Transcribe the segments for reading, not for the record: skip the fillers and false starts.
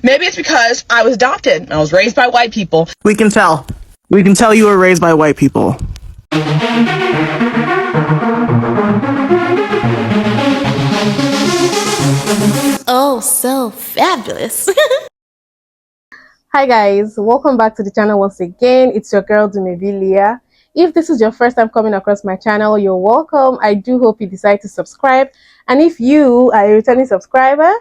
Maybe it's because I was adopted and I was raised by white people. We can tell. We can tell you were raised by white people. Oh, so fabulous. Hi guys, welcome back to the channel once again. It's your girl Dumebi. If this is your first time coming across my channel, you're welcome. I do hope you decide to subscribe. And if you are a returning subscriber,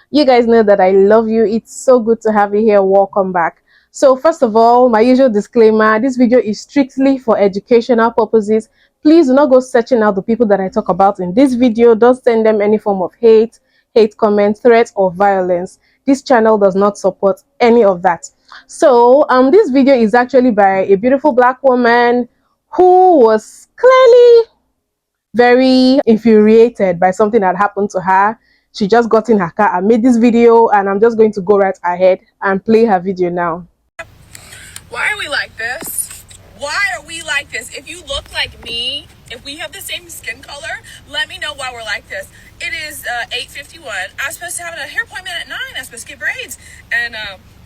you guys know that I love you. It's so good to have you here. Welcome back. So first of all, my usual disclaimer, this video is strictly for educational purposes. Please do not go searching out the people that I talk about in this video. Don't send them any form of hate comments, threats, or violence. This channel does not support any of that. So this video is actually by a beautiful black woman who was clearly very infuriated by something that happened to her. She just got in her car and made this video, and I'm just going to go right ahead and play her video now. Why are we like this? Why are we like this? If you look like me, if we have the same skin color, let me know why we're like this. It is 8:51. I was supposed to have a hair appointment at 9. I was supposed to get braids. And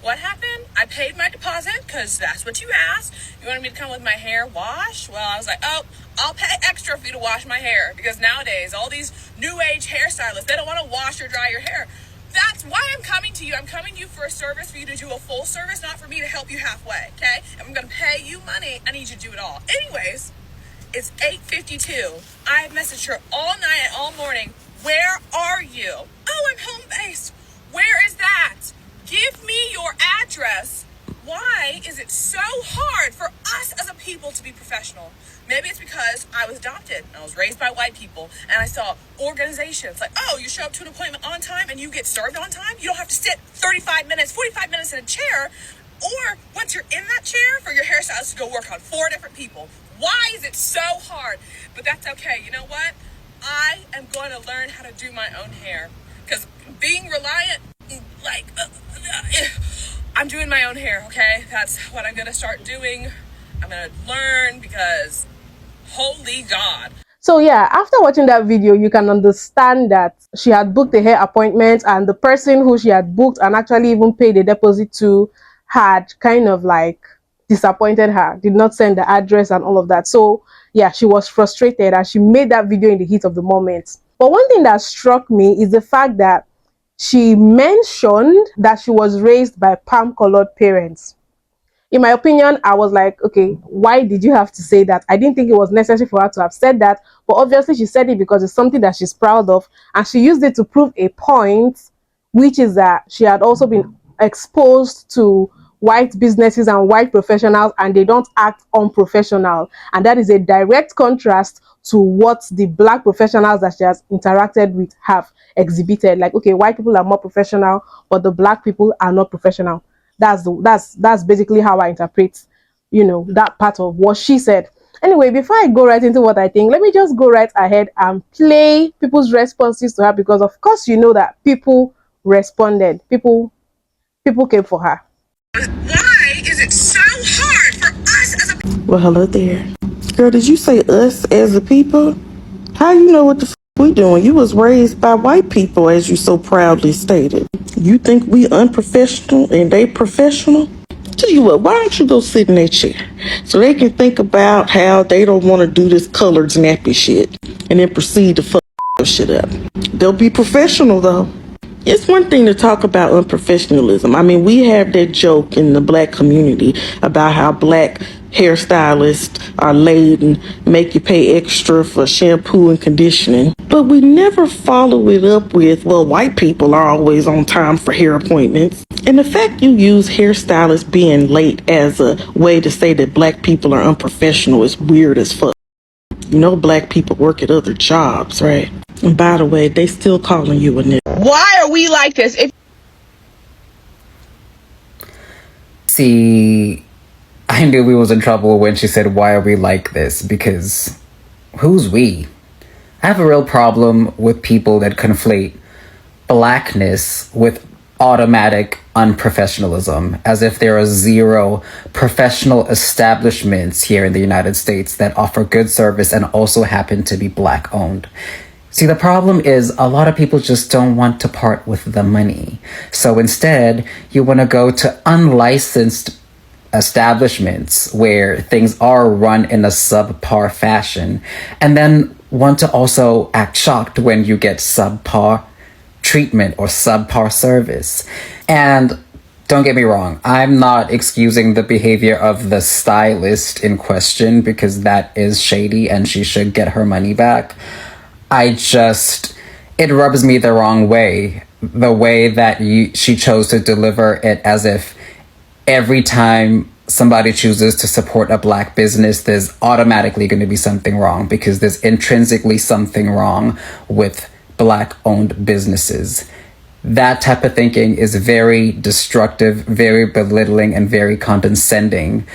what happened? I paid my deposit because that's what you asked. You wanted me to come with my hair washed? Well, I was like, oh, I'll pay extra for you to wash my hair. Because nowadays, all these new age hairstylists, they don't want to wash or dry your hair. That's why I'm coming to you. I'm coming to you for a service, for you to do a full service, not for me to help you halfway, okay? If I'm going to pay you money, I need you to do it all. Anyways, it's 8:52. I have messaged her all night and all morning. Where are you? Oh, I'm home based. Where is that? Give me your address. Why is it so hard for us as a people to be professional? Maybe it's because I was adopted and I was raised by white people, and I saw organizations like, oh, you show up to an appointment on time and you get served on time. You don't have to sit 35 minutes, 45 minutes in a chair. Or once you're in that chair, for your hairstylist to go work on 4 different people. Why is it so hard? But that's okay. You know what? I am going to learn how to do my own hair, because being reliant, like, I'm doing my own hair, okay? That's what I'm going to start doing. I'm going to learn, because holy God. So yeah, after watching that video, you can understand that she had booked a hair appointment, and the person who she had booked and actually even paid a deposit to had kind of like disappointed her, did not send the address and all of that. So yeah, she was frustrated and she made that video in the heat of the moment. But one thing that struck me is the fact that she mentioned that she was raised by palm-colored parents. In my opinion, I was like, okay, why did you have to say that? I didn't think it was necessary for her to have said that, but obviously she said it because it's something that she's proud of, and she used it to prove a point, which is that she had also been exposed to white businesses and white professionals, and they don't act unprofessional. And that is a direct contrast to what the black professionals that she has interacted with have exhibited. Like, okay, white people are more professional, but the black people are not professional. That's basically how I interpret, you know, that part of what she said. Anyway, before I go right into what I think, let me just go right ahead and play people's responses to her, because of course you know that people responded. People came for her. Why is it so hard for us as a... Well, hello there. Girl, did you say us as a people? How you know what the we doing? You was raised by white people, as you so proudly stated. You think we unprofessional and they professional? Tell you what, why don't you go sit in that chair so they can think about how they don't want to do this colored nappy shit and then proceed to fuck shit up. They'll be professional though. It's one thing to talk about unprofessionalism. I mean, we have that joke in the black community about how black hairstylists are laden, make you pay extra for shampoo and conditioning. But we never follow it up with, well, white people are always on time for hair appointments. And the fact you use hairstylists being late as a way to say that black people are unprofessional is weird as fuck. You know black people work at other jobs, right? And by the way, they still calling you a nigga. Why are we like this? See, I knew we was in trouble when she said, why are we like this? Because who's we? I have a real problem with people that conflate blackness with automatic unprofessionalism, as if there are 0 professional establishments here in the United States that offer good service and also happen to be black owned. See, the problem is a lot of people just don't want to part with the money. So instead, you want to go to unlicensed establishments where things are run in a subpar fashion, and then want to also act shocked when you get subpar treatment or subpar service. And don't get me wrong, I'm not excusing the behavior of the stylist in question because that is shady and she should get her money back. It rubs me the wrong way. The way that she chose to deliver it as if every time somebody chooses to support a Black business, there's automatically going to be something wrong because there's intrinsically something wrong with Black-owned businesses. That type of thinking is very destructive, very belittling, and very condescending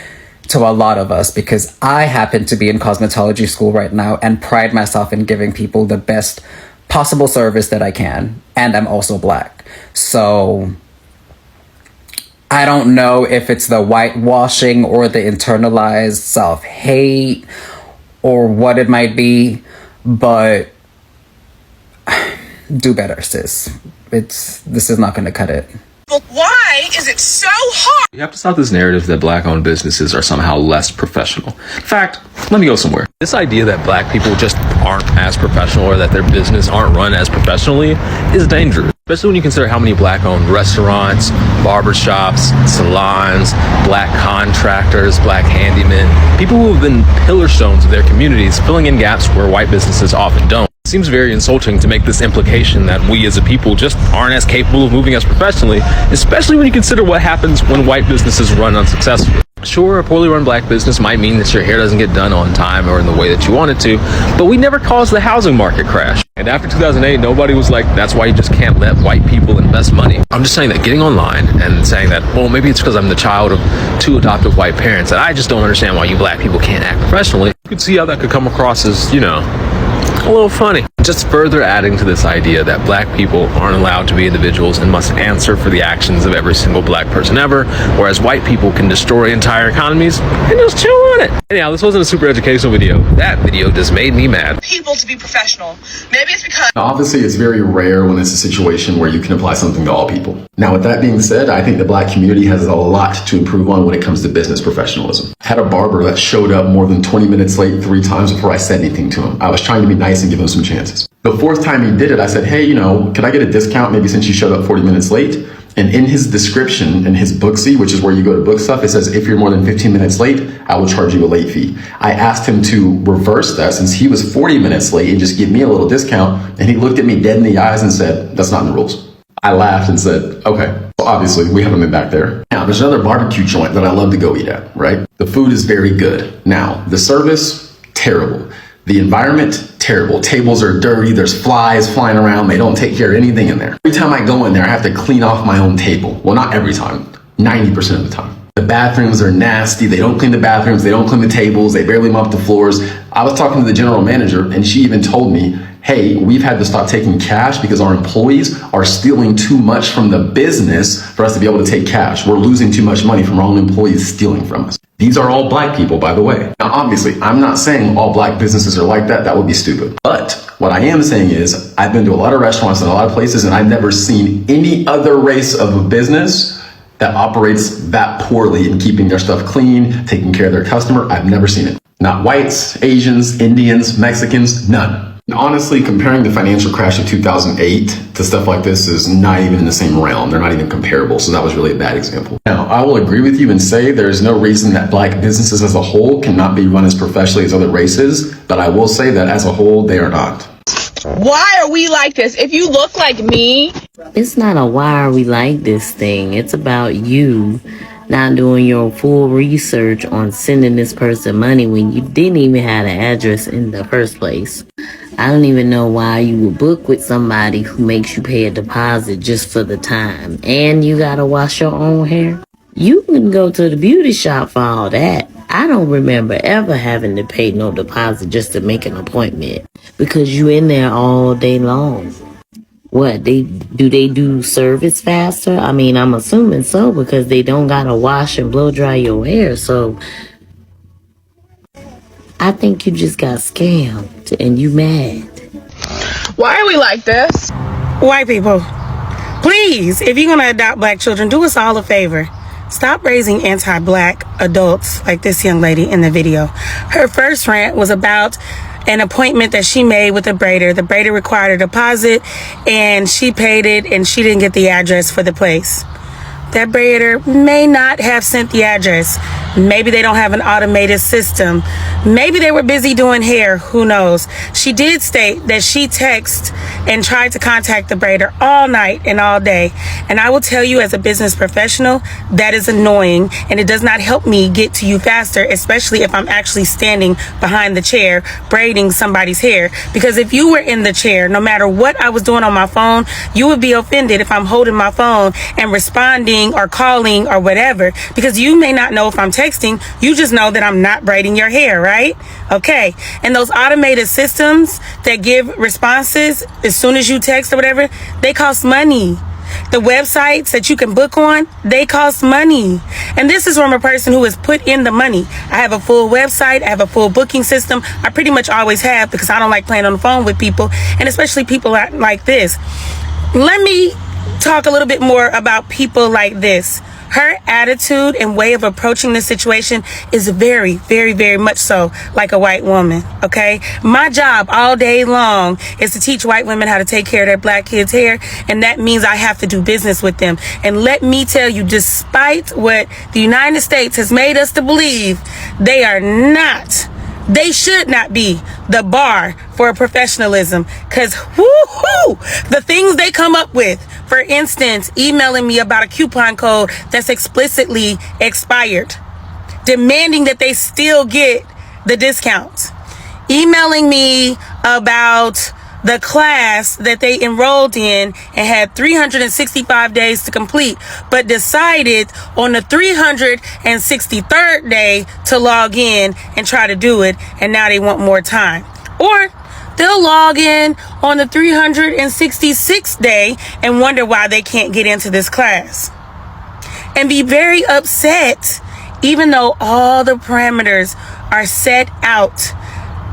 to a lot of us because I happen to be in cosmetology school right now and pride myself in giving people the best possible service that I can. And I'm also Black. So I don't know if it's the whitewashing or the internalized self-hate or what it might be, but do better, sis. This is not going to cut it. But why is it so hard? You have to stop this narrative that Black-owned businesses are somehow less professional. In fact, let me go somewhere. This idea that Black people just aren't as professional or that their business aren't run as professionally is dangerous. Especially when you consider how many Black-owned restaurants, barbershops, salons, Black contractors, Black handymen, people who have been pillar stones of their communities, filling in gaps where white businesses often don't. It seems very insulting to make this implication that we as a people just aren't as capable of moving as professionally, especially when you consider what happens when white businesses run unsuccessfully. Sure, a poorly run Black business might mean that your hair doesn't get done on time or in the way that you want it to, but we never caused the housing market crash. And after 2008, nobody was like, that's why you just can't let white people invest money. I'm just saying that getting online and saying that, well, maybe it's because I'm the child of two adoptive white parents that I just don't understand why you Black people can't act professionally. You could see how that could come across as, a little funny. Just further adding to this idea that Black people aren't allowed to be individuals and must answer for the actions of every single Black person ever, whereas white people can destroy entire economies and just chill on it. Anyhow, this wasn't a super educational video. That video just made me mad. People to be professional. Maybe it's because Now, obviously, it's very rare when it's a situation where you can apply something to all people. Now, with that being said, I think the Black community has a lot to improve on when it comes to business professionalism. I had a barber that showed up more than 20 minutes late 3 times before I said anything to him. I was trying to be nice and give him some chances. The 4th time he did it, I said, hey, could I get a discount maybe since you showed up 40 minutes late? And in his description, in his Booksy, which is where you go to book stuff, it says, if you're more than 15 minutes late, I will charge you a late fee. I asked him to reverse that since he was 40 minutes late and just give me a little discount. And he looked at me dead in the eyes and said, that's not in the rules. I laughed and said, okay. Well, obviously, we haven't been back there. Now, there's another barbecue joint that I love to go eat at, right? The food is very good. Now, the service, terrible. The environment, terrible. Tables are dirty. There's flies flying around. They don't take care of anything in there. Every time I go in there, I have to clean off my own table. Well, not every time, 90% of the time. The bathrooms are nasty. They don't clean the bathrooms. They don't clean the tables. They barely mop the floors. I was talking to the general manager and she even told me, hey, we've had to stop taking cash because our employees are stealing too much from the business for us to be able to take cash. We're losing too much money from our own employees stealing from us. These are all Black people, by the way. Now, obviously, I'm not saying all Black businesses are like that. That would be stupid. But what I am saying is I've been to a lot of restaurants and a lot of places and I've never seen any other race of a business that operates that poorly in keeping their stuff clean, taking care of their customer. I've never seen it. Not whites, Asians, Indians, Mexicans, none. Honestly, comparing the financial crash of 2008 to stuff like this is not even in the same realm. They're not even comparable. So that was really a bad example. Now, I will agree with you and say there's no reason that Black businesses as a whole cannot be run as professionally as other races. But I will say that as a whole, they are not. why are we like this? If you look like me, It's not a why are we like this thing. It's about you not doing your full research on sending this person money when you didn't even have an address in the first place. I don't even know why you would book with somebody who makes you pay a deposit just for the time. And you gotta wash your own hair. You can go to the beauty shop for all that. I don't remember ever having to pay no deposit just to make an appointment because you in there all day long. What, they do service faster? I mean, I'm assuming so because they don't gotta wash and blow dry your hair. So I think you just got scammed and you mad. Why are we like this? White people, please, if you're going to adopt black children, do us all a favor. Stop raising anti-black adults like this young lady in the video. Her first rant was about an appointment that she made with a braider. The braider required a deposit and she paid it and she didn't get the address for the place. That braider may not have sent the address. Maybe they don't have an automated system. Maybe they were busy doing hair. Who knows? She did state that she texted and tried to contact the braider all night and all day. And I will tell you, as a business professional, that is annoying and it does not help me get to you faster, especially if I'm actually standing behind the chair braiding somebody's hair. Because if you were in the chair, no matter what I was doing on my phone, you would be offended if I'm holding my phone and responding or calling or whatever, because you may not know if I'm texting. You just know that I'm not braiding your hair, right? Okay. And those automated systems that give responses as soon as you text or whatever, they cost money. The websites that you can book on, they cost money. And this is from a person who has put in the money. I have a full website. I have a full booking system. I pretty much always have, because I don't like playing on the phone with people, and especially people like this. Let me talk a little bit more about people like this. Her attitude and way of approaching this situation is very, very, very much so like a white woman, okay? My job all day long is to teach white women how to take care of their black kids' hair, and that means I have to do business with them. And let me tell you, despite what the United States has made us to believe, they are not, they should not be the bar for professionalism, because the things they come up with, for instance, emailing me about a coupon code that's explicitly expired, demanding that they still get the discounts, emailing me about the class that they enrolled in and had 365 days to complete, but decided on the 363rd day to log in and try to do it, and now they want more time. Or they'll log in on the 366th day and wonder why they can't get into this class and be very upset, even though all the parameters are set out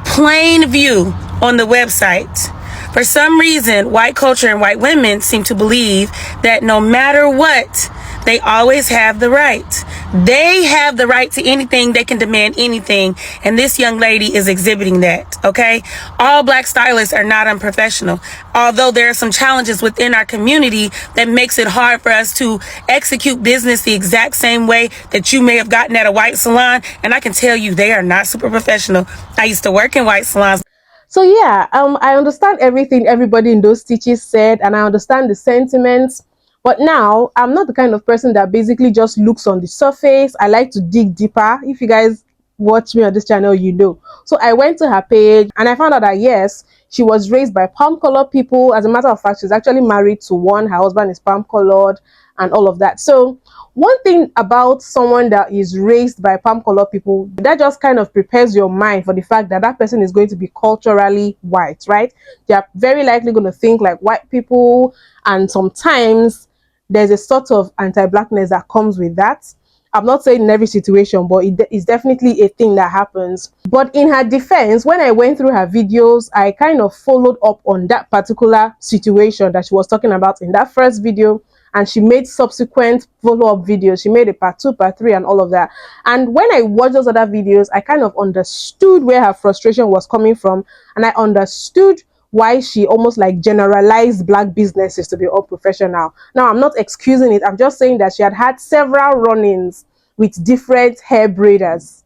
plain view on the website. For some reason, white culture and white women seem to believe that no matter what, they always have the right. They have the right to anything. They can demand anything. And this young lady is exhibiting that, okay? All black stylists are not unprofessional. Although there are some challenges within our community that makes it hard for us to execute business the exact same way that you may have gotten at a white salon. And I can tell you, they are not super professional. I used to work in white salons. So yeah, I understand everything everybody in those stitches said, and I understand the sentiments. But now, I'm not the kind of person that basically just looks on the surface. I like to dig deeper. If you guys watch me on this channel, you know. So I went to her page and I found out that yes, she was raised by palm colored people. As a matter of fact, she's actually married to one. Her husband is palm colored and all of that. So one thing about someone that is raised by palm colored people, that just kind of prepares your mind for the fact that that person is going to be culturally white, right? They are very likely going to think like white people, and sometimes there's a sort of anti-blackness that comes with that. I'm not saying in every situation, but it is definitely a thing that happens. But in her defense, when I went through her videos, I kind of followed up on that particular situation that she was talking about in that first video, and she made subsequent follow-up videos. She made a part 2, part 3, and all of that. And when I watched those other videos, I kind of understood where her frustration was coming from, and I understood why she almost like generalized black businesses to be unprofessional. Now, I'm not excusing it. I'm just saying that she had several run-ins with different hair braiders,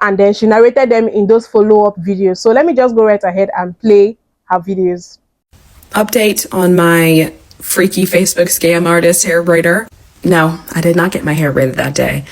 and then she narrated them in those follow-up videos. So let me just go right ahead and play her videos. Update on my freaky Facebook scam artist hair braider. No, I did not get my hair braided that day,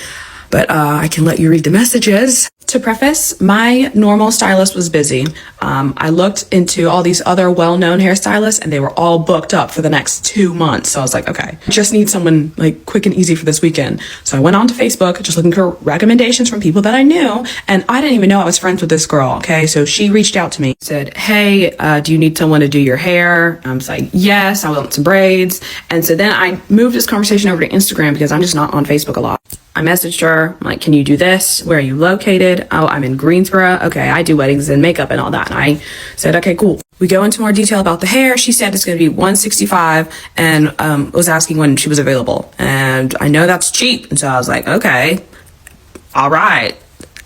but I can let you read the messages. To preface, my normal stylist was busy. I looked into all these other well-known hairstylists and they were all booked up for the next 2 months. So I was like, okay, I just need someone like quick and easy for this weekend. So I went on to Facebook, just looking for recommendations from people that I knew. And I didn't even know I was friends with this girl. Okay. So she reached out to me, said, hey, do you need someone to do your hair? I was like, yes, I want some braids. And so then I moved this conversation over to Instagram because I'm just not on Facebook a lot. I messaged her, I'm like, can you do this? Where are you located? Oh, I'm in Greensboro. Okay, I do weddings and makeup and all that. And I said, okay, cool. We go into more detail about the hair. She said it's going to be $165 and was asking when she was available. And I know that's cheap. And so I was like, okay, all right.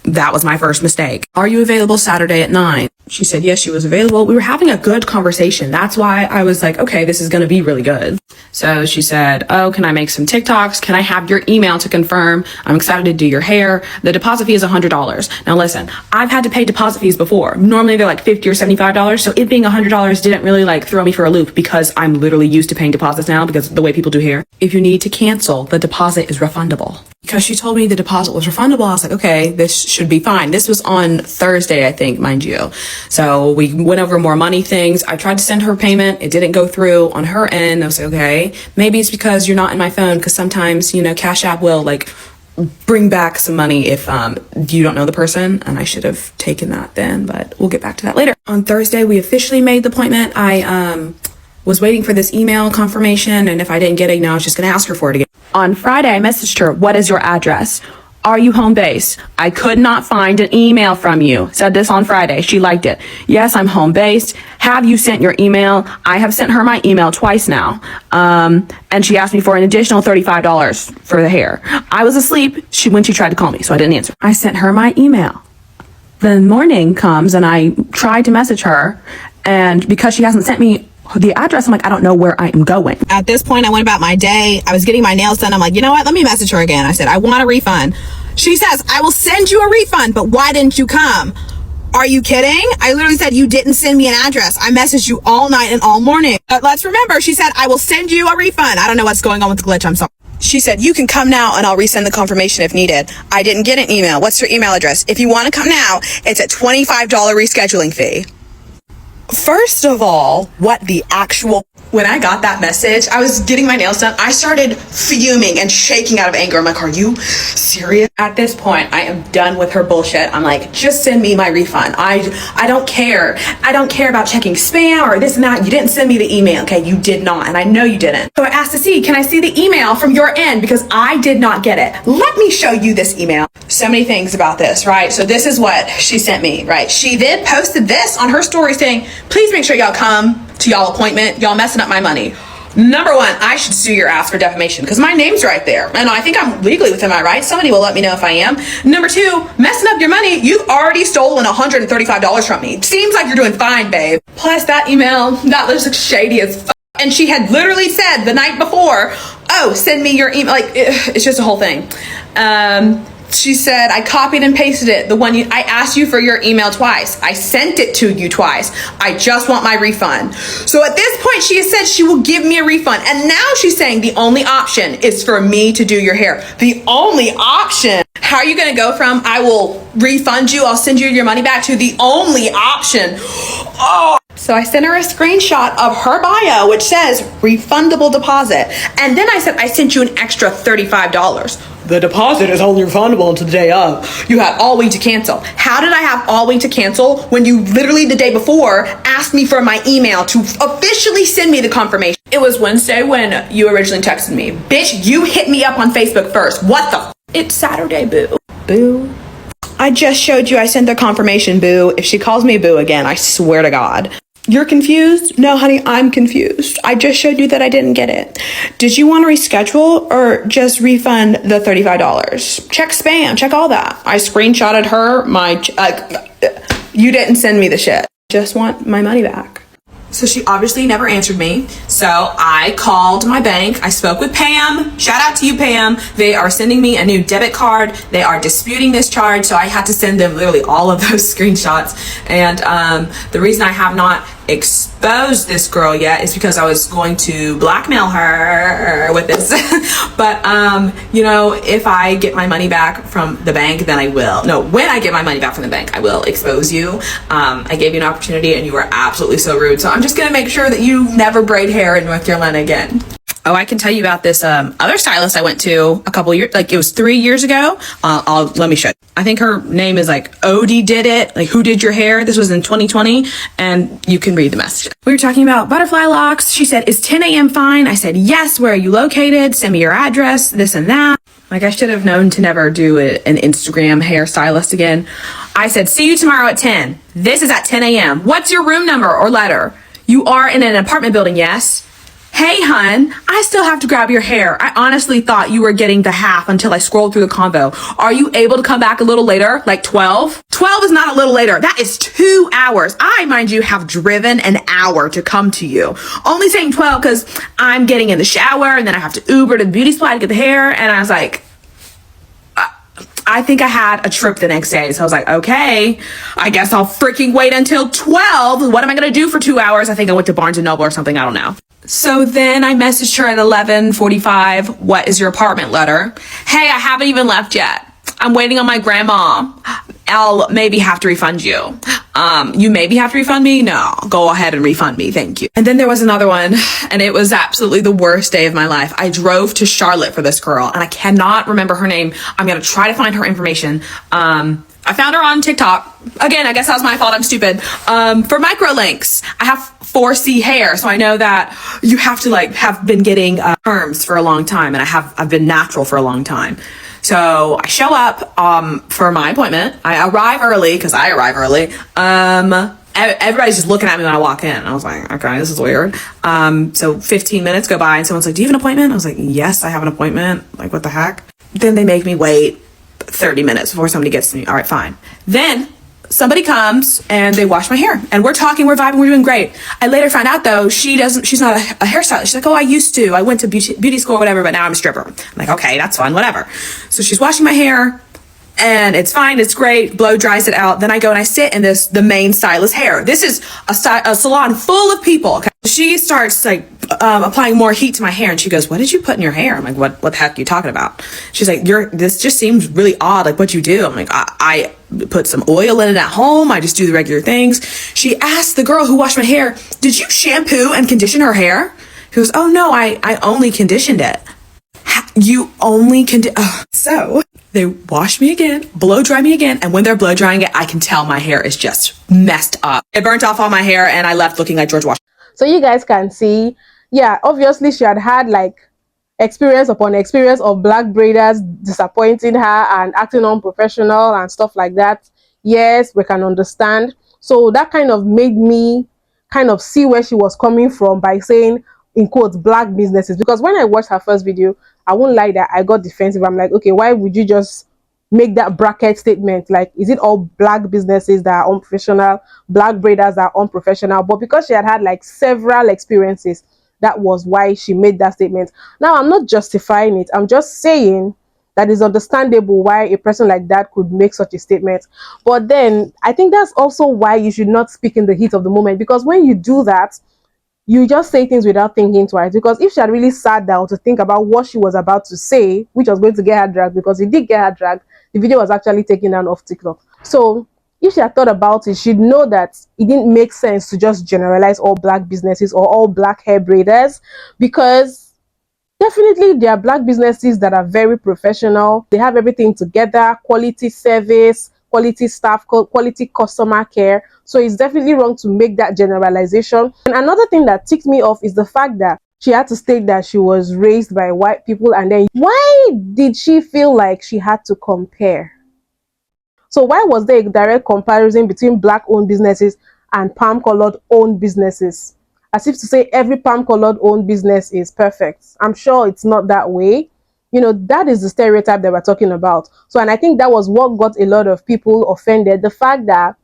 That was my first mistake. Are you available Saturday at 9? She said, yes, she was available. We were having a good conversation. That's why I was like, okay, this is going to be really good. So she said, oh, can I make some TikToks? Can I have your email to confirm? I'm excited to do your hair. The deposit fee is $100. Now listen, I've had to pay deposit fees before. Normally they're like $50 or $75. So it being $100 didn't really like throw me for a loop because I'm literally used to paying deposits now because of the way people do hair. If you need to cancel, the deposit is refundable. Because she told me the deposit was refundable, I was like, okay, this should be fine. This was on Thursday, I think, mind you. So we went over more money things. I tried to send her payment. It didn't go through on her end. I was like, okay, maybe it's because you're not in my phone because sometimes, you know, Cash App will like bring back some money if you don't know the person, and I should have taken that then, but we'll get back to that later. On Thursday, we officially made the appointment. I was waiting for this email confirmation, and if I didn't get it, I was just going to ask her for it again. On Friday, I messaged her, what is your address? Are you home based? I could not find an email from you. Said this on Friday. She liked it. Yes, I'm home based. Have you sent your email? I have sent her my email twice now. And she asked me for an additional $35 for the hair. I was asleep when she tried to call me, so I didn't answer. I sent her my email. The morning comes and I tried to message her, and because she hasn't sent me the address, I'm like, I don't know where I am going. At this point, I went about my day. I was getting my nails done. I'm like, you know what? Let me message her again. I said, I want a refund. She says, I will send you a refund, but why didn't you come? Are you kidding? I literally said, you didn't send me an address. I messaged you all night and all morning. But let's remember, she said, I will send you a refund. I don't know what's going on with the glitch. I'm sorry. She said, you can come now and I'll resend the confirmation if needed. I didn't get an email. What's your email address? If you want to come now, it's a $25 rescheduling fee. First of all, what the actual... When I got that message, I was getting my nails done. I started fuming and shaking out of anger. I'm like, are you serious? At this point, I am done with her bullshit. I'm like, just send me my refund. I don't care. I don't care about checking spam or this and that. You didn't send me the email. Okay, you did not. And I know you didn't. So I asked to see, can I see the email from your end? Because I did not get it. Let me show you this email. So many things about this, right? So this is what she sent me, right? She then posted this on her story saying, please make sure y'all come to y'all appointment. Y'all messing up my money. Number one, I should sue your ass for defamation because my name's right there. And I think I'm legally within my rights. Somebody will let me know if I am. Number two, messing up your money. You've already stolen $135 from me. Seems like you're doing fine, babe. Plus that email, that looks shady as fuck. And she had literally said the night before, oh, send me your email. Like, it's just a whole thing. She said, I copied and pasted it. I asked you for your email twice. I sent it to you twice. I just want my refund. So at this point, she has said she will give me a refund. And now she's saying the only option is for me to do your hair. The only option. How are you going to go from, I will refund you, I'll send you your money back, to the only option? Oh. So I sent her a screenshot of her bio, which says refundable deposit. And then I said, I sent you an extra $35. The deposit is only refundable until the day of. You have all week to cancel. How did I have all week to cancel when you literally the day before asked me for my email to officially send me the confirmation? It was Wednesday when you originally texted me. Bitch, you hit me up on Facebook first. What the? It's Saturday, boo. Boo. I just showed you I sent the confirmation, boo. If she calls me boo again, I swear to God. You're confused? No, honey, I'm confused. I just showed you that I didn't get it. Did you want to reschedule or just refund the $35? Check spam, check all that. I screenshotted her, you didn't send me the shit. Just want my money back. So she obviously never answered me. So I called my bank. I spoke with Pam. Shout out to you, Pam. They are sending me a new debit card. They are disputing this charge. So I had to send them literally all of those screenshots. And the reason I have not exposed this girl yet is because I was going to blackmail her with this. But you know, if I get my money back from the bank, then I will. No, when I get my money back from the bank, I will expose you. I gave you an opportunity and you were absolutely so rude. So I'm just gonna make sure that you never braid hair in North Carolina again. Oh, I can tell you about this other stylist I went to a couple years, like it was 3 years ago. Let me show you. I think her name is like Odie did it, like who did your hair. This was in 2020, and you can read the message. We were talking about butterfly locks. She said, is 10 a.m. fine? I said, yes. Where are you located? Send me your address, this and that. Like, I should have known to never do an Instagram hairstylist again. I said, see you tomorrow at 10. This is at 10 a.m. What's your room number or letter? You are in an apartment building, yes? Hey, hun, I still have to grab your hair. I honestly thought you were getting the half until I scrolled through the convo. Are you able to come back a little later, like 12? 12 is not a little later. That is 2 hours. I, mind you, have driven an hour to come to you. Only saying 12 because I'm getting in the shower and then I have to Uber to the beauty supply to get the hair. And I was like, I think I had a trip the next day. So I was like, okay, I guess I'll freaking wait until 12. What am I going to do for 2 hours? I think I went to Barnes & Noble or something. I don't know. So then I messaged her at 11:45. What is your apartment letter? Hey, I haven't even left yet. I'm waiting on my grandma. I'll maybe have to refund you. You maybe have to refund me? No, go ahead and refund me. Thank you. And then there was another one, and it was absolutely the worst day of my life. I drove to Charlotte for this girl, and I cannot remember her name. I'm going to try to find her information. I found her on TikTok. Again, I guess that was my fault. I'm stupid. For microlinks, I have 4C hair, so I know that you have to like have been getting perms for a long time, and I've been natural for a long time. So I show up for my appointment. I arrive early because I arrive early. Everybody's just looking at me when I walk in. I was like, okay, this is weird. So 15 minutes go by and someone's like, do you have an appointment? I was like, yes, I have an appointment. Like, what the heck? Then they make me wait 30 minutes before somebody gets to me. All right, fine. Then somebody comes and they wash my hair and we're talking, we're vibing, we're doing great. I later found out though, she's not a hairstylist. She's like, oh, I used to. I went to beauty school or whatever, but now I'm a stripper. I'm like, okay, that's fun, whatever. So she's washing my hair and it's fine, it's great, blow dries it out. Then I go and I sit in the main stylist hair. This is a salon full of people. Okay? She starts like applying more heat to my hair and she goes, what did you put in your hair? I'm like, what the heck are you talking about? She's like, this just seems really odd, like what you do. I'm like, I put some oil in it at home, I just do the regular things. She asked the girl who washed my hair, did you shampoo and condition her hair? She goes, oh no, I only conditioned it. You only so they wash me again, blow dry me again, and when they're blow drying it, I can tell my hair is just messed up. It burnt off all my hair and I left looking like George Washington. So you guys can see, yeah, obviously she had like experience upon experience of black braiders disappointing her and acting unprofessional and stuff like that. Yes, we can understand. So that kind of made me kind of see where she was coming from by saying, in quotes, black businesses. Because when I watched her first video, I won't lie that I got defensive. I'm like, okay, why would you just make that bracket statement? Like, is it all black businesses that are unprofessional, black braiders that are unprofessional? But because she had like several experiences, that was why she made that statement. Now, I'm not justifying it. I'm just saying that it's understandable why a person like that could make such a statement. But then I think that's also why you should not speak in the heat of the moment, because when you do that, you just say things without thinking twice. Because if she had really sat down to think about what she was about to say, which was going to get her dragged, because it did get her dragged, the video was actually taken down off TikTok. So if she had thought about it, she'd know that it didn't make sense to just generalize all black businesses or all black hair braiders, because definitely there are black businesses that are very professional. They have everything together, quality service, quality staff, quality customer care. So it's definitely wrong to make that generalization. And another thing that ticked me off is the fact that she had to state that she was raised by white people, and then why did she feel like she had to compare? So why was there a direct comparison between black owned businesses and palm colored owned businesses? As if to say every palm colored owned business is perfect. I'm sure it's not that way. You know, that is the stereotype that we're talking about. So, and I think that was what got a lot of people offended. The fact that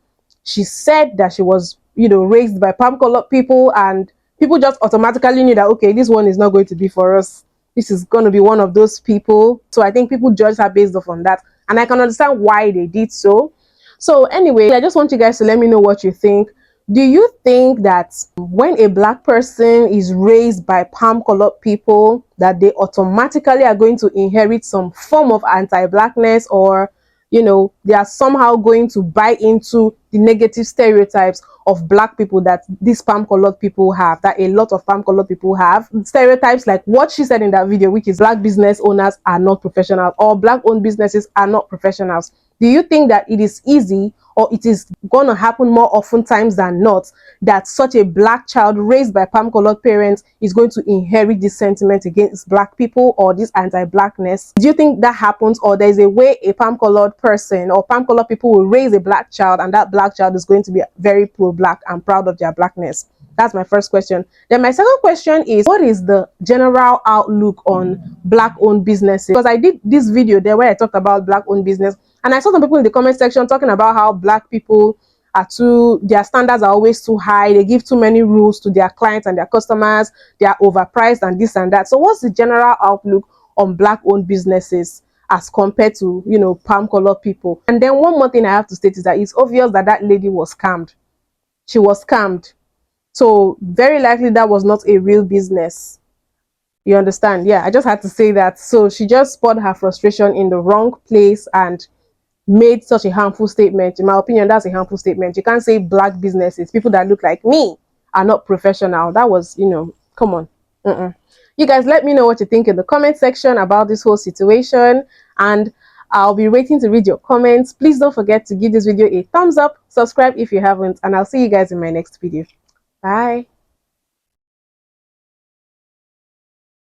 she said that she was, you know, raised by palm colored people, and people just automatically knew that, okay, this one is not going to be for us. This is going to be one of those people. So I think people judged her based off on that. And I can understand why they did so. So anyway, I just want you guys to let me know what you think. Do you think that when a black person is raised by palm-colored people, that they automatically are going to inherit some form of anti-blackness, or, you know, they are somehow going to buy into the negative stereotypes of black people that these palm-colored people have, that a lot of palm-colored people have? Stereotypes like what she said in that video, which is black business owners are not professional, or black-owned businesses are not professionals. Do you think that it is easy, or it is going to happen more often times than not, that such a black child raised by palm-colored parents is going to inherit this sentiment against black people or this anti-blackness? Do you think that happens, or there's a way a palm-colored person or palm-colored people will raise a black child and that black child is going to be very pro-black and proud of their blackness? That's my first question. Then my second question is, what is the general outlook on black-owned businesses? Because I did this video there where I talked about black-owned business, and I saw some people in the comment section talking about how black people are their standards are always too high. They give too many rules to their clients and their customers. They are overpriced and this and that. So what's the general outlook on black-owned businesses as compared to, you know, palm-colored people? And then one more thing I have to state is that it's obvious that that lady was scammed. She was scammed. So very likely that was not a real business. You understand? Yeah, I just had to say that. So she just poured her frustration in the wrong place and made such a harmful statement. In my opinion, that's a harmful statement. You can't say black businesses, people that look like me, are not professional. That was, you know, come on. You guys, let me know what you think in the comment section about this whole situation, and I'll be waiting to read your comments. Please don't forget to give this video a thumbs up, subscribe if you haven't, and I'll see you guys in my next video. Bye.